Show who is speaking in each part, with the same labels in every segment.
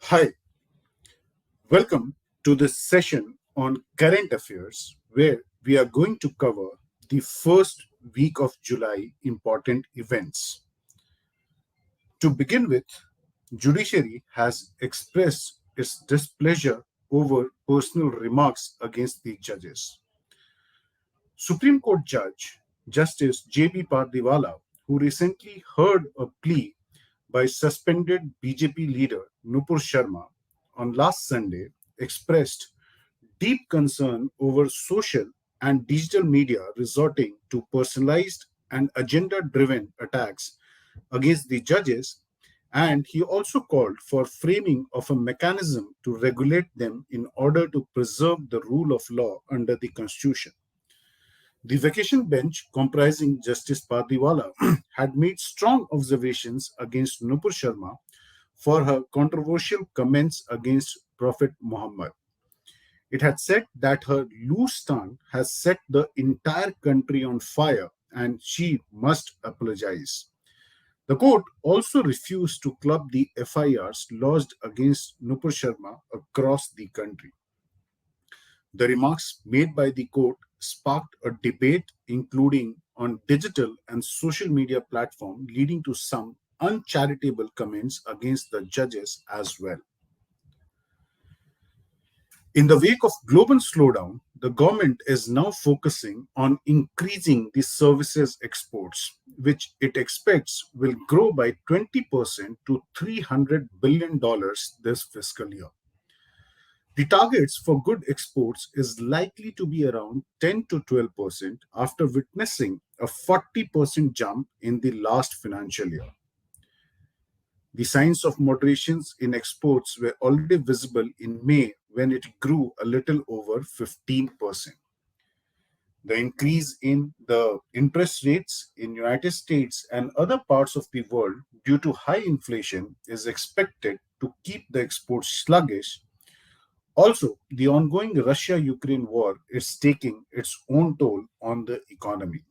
Speaker 1: Hi, welcome to this session on current affairs where we are going to cover the first week of July important events. To begin with, Judiciary has expressed its displeasure over personal remarks against the judges. Supreme Court Judge Justice J.B. Pardiwala, who recently heard a plea by suspended BJP leader Nupur Sharma on last Sunday, expressed deep concern over social and digital media resorting to personalized and agenda driven attacks against the judges, and he also called for framing of a mechanism to regulate them in order to preserve the rule of law under the constitution. The vacation bench, comprising Justice Pardiwala, had made strong observations against Nupur Sharma for her controversial comments against Prophet Muhammad. It had said that her loose tongue has set the entire country on fire and she must apologize. The court also refused to club the FIRs lodged against Nupur Sharma across the country. The remarks made by the court sparked a debate, including on digital and social media platforms, leading to some uncharitable comments against the judges as well. In the wake of global slowdown, the government is now focusing on increasing the services exports, which it expects will grow by 20% to $300 billion this fiscal year. The targets for good exports is likely to be around 10 to 12% after witnessing a 40% jump in the last financial year. The signs of moderations in exports were already visible in May when it grew a little over 15%. The increase in the interest rates in United States and other parts of the world due to high inflation is expected to keep the exports sluggish. Also, the ongoing Russia-Ukraine war is taking its own toll on the economy.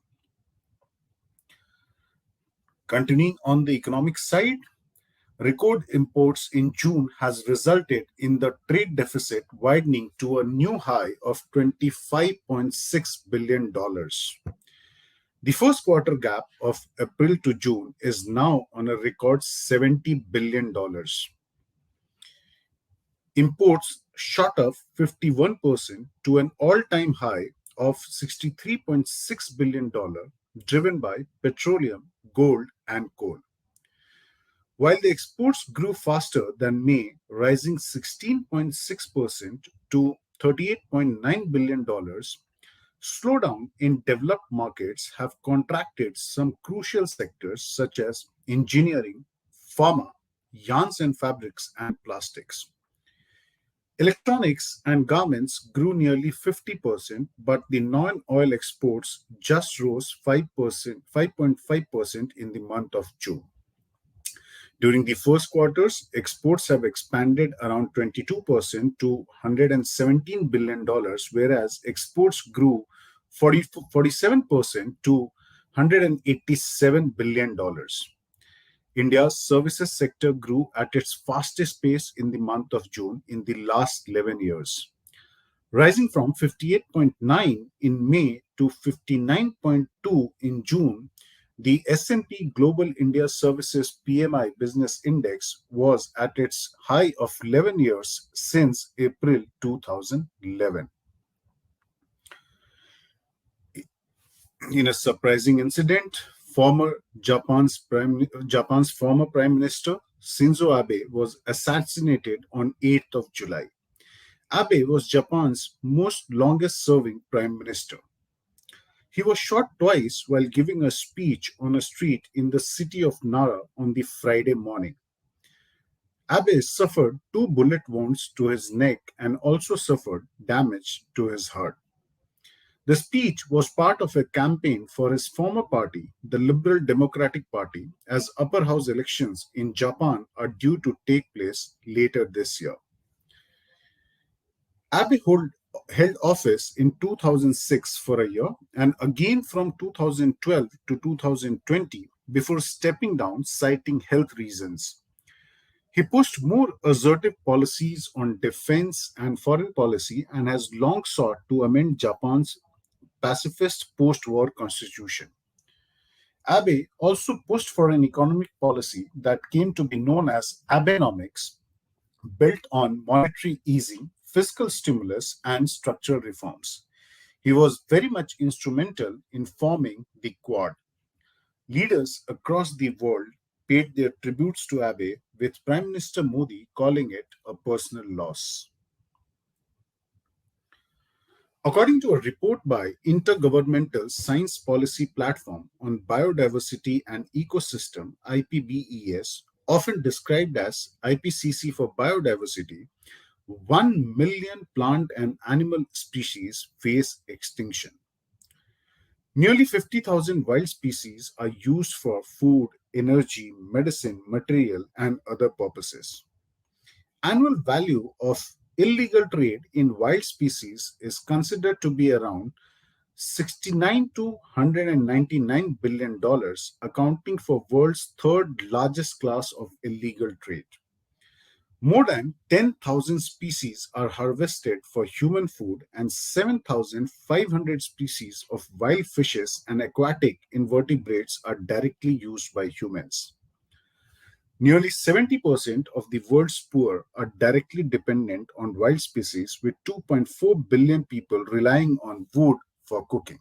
Speaker 1: Continuing on the economic side, record imports in June has resulted in the trade deficit widening to a new high of $25.6 billion. The first quarter gap of April to June is now on a record $70 billion. Imports shot up 51% to an all-time high of $63.6 billion, driven by petroleum, gold, and coal. While the exports grew faster than May, rising 16.6% to $38.9 billion, slowdown in developed markets have contracted some crucial sectors such as engineering, pharma, yarns and fabrics, and plastics. Electronics and garments grew nearly 50%, but the non-oil exports just rose 5.5% in the month of June. During the first quarters, exports have expanded around 22% to $117 billion, whereas exports grew 47% to $187 billion. India's services sector grew at its fastest pace in the month of June in the last 11 years, rising from 58.9 in May to 59.2 in June. The S&P Global India Services PMI Business Index was at its high of 11 years since April 2011. In a surprising incident, Japan's former Prime Minister Shinzo Abe was assassinated on 8th of July. Abe was Japan's most longest-serving Prime Minister. He was shot twice while giving a speech on a street in the city of Nara on the Friday morning. Abe suffered 2 bullet wounds to his neck and also suffered damage to his heart. The speech was part of a campaign for his former party, the Liberal Democratic Party, as upper house elections in Japan are due to take place later this year. Abe held office in 2006 for a year and again from 2012 to 2020 before stepping down citing health reasons. He pushed more assertive policies on defense and foreign policy and has long sought to amend Japan's pacifist post war constitution. Abe also pushed for an economic policy that came to be known as Abenomics, built on monetary easing, fiscal stimulus, and structural reforms. He was very much instrumental in forming the Quad. Leaders across the world paid their tributes to Abe, with Prime Minister Modi calling it a personal loss. According to a report by Intergovernmental Science Policy Platform on Biodiversity and Ecosystem (IPBES), often described as IPCC for biodiversity, 1 million plant and animal species face extinction. Nearly 50,000 wild species are used for food, energy, medicine, material, and other purposes. Annual value of illegal trade in wild species is considered to be around 69 to 199 billion dollars, accounting for world's third largest class of illegal trade. More than 10,000 species are harvested for human food, and 7,500 species of wild fishes and aquatic invertebrates are directly used by humans. Nearly 70% of the world's poor are directly dependent on wild species, with 2.4 billion people relying on wood for cooking.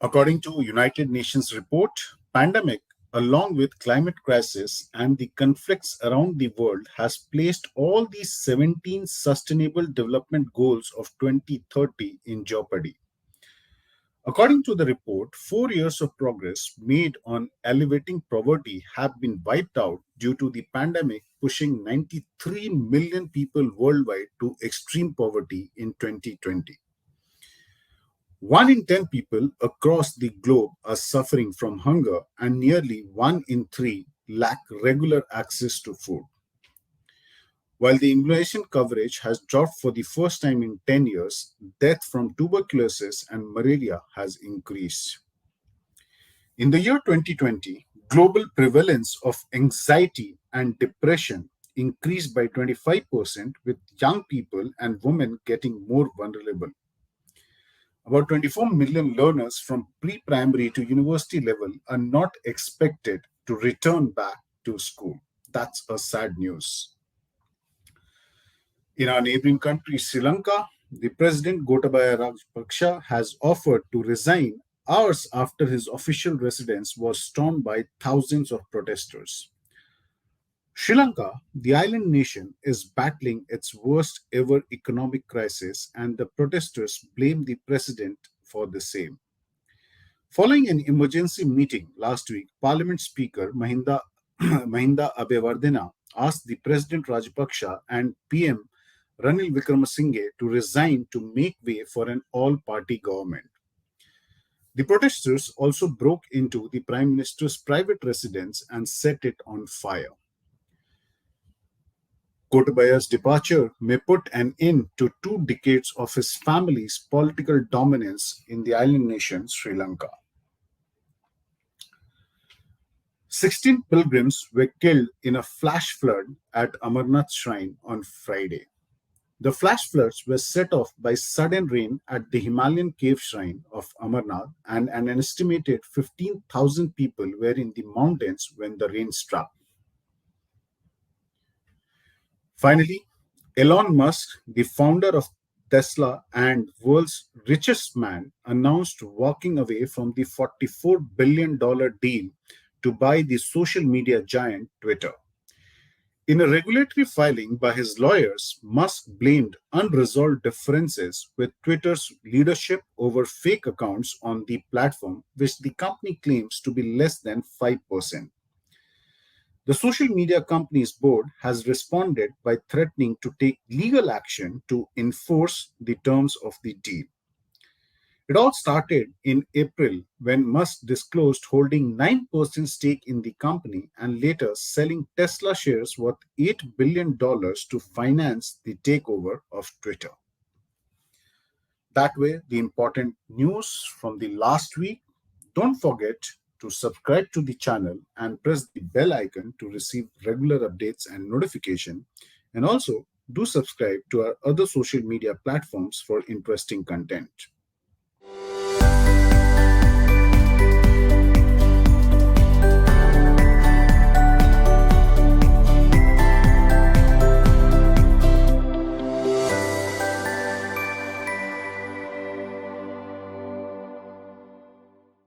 Speaker 1: According to United Nations report, pandemic along with climate crisis and the conflicts around the world has placed all these 17 sustainable development goals of 2030 in jeopardy. According to the report, 4 years of progress made on alleviating poverty have been wiped out due to the pandemic, pushing 93 million people worldwide to extreme poverty in 2020. 1 in 10 people across the globe are suffering from hunger, and nearly 1 in 3 lack regular access to food. While the immunization coverage has dropped for the first time in 10 years, death from tuberculosis and malaria has increased. In the year 2020, global prevalence of anxiety and depression increased by 25%, with young people and women getting more vulnerable. About 24 million learners from pre-primary to university level are not expected to return back to school. That's a sad news. In our neighboring country, Sri Lanka, the President Gotabaya Rajapaksa has offered to resign hours after his official residence was stormed by thousands of protesters. Sri Lanka, the island nation, is battling its worst ever economic crisis, and the protesters blame the president for the same. Following an emergency meeting last week, Parliament Speaker Mahinda Abeyewardena asked the President Rajapaksa and PM Ranil Wickremesinghe to resign to make way for an all-party government. The protesters also broke into the Prime Minister's private residence and set it on fire. Gotabaya's departure may put an end to 2 decades of his family's political dominance in the island nation Sri Lanka. 16 pilgrims were killed in a flash flood at Amarnath shrine on Friday. The flash floods were set off by sudden rain at the Himalayan cave shrine of Amarnath, and an estimated 15,000 people were in the mountains when the rain struck. Finally, Elon Musk, the founder of Tesla and world's richest man, announced walking away from the $44 billion deal to buy the social media giant Twitter. In a regulatory filing by his lawyers, Musk blamed unresolved differences with Twitter's leadership over fake accounts on the platform, which the company claims to be less than 5%. The social media company's board has responded by threatening to take legal action to enforce the terms of the deal. It all started in April when Musk disclosed holding 9% stake in the company and later selling Tesla shares worth $8 billion to finance the takeover of Twitter. That way, the important news from the last week. Don't forget to subscribe to the channel and press the bell icon to receive regular updates and notification. And also do subscribe to our other social media platforms for interesting content.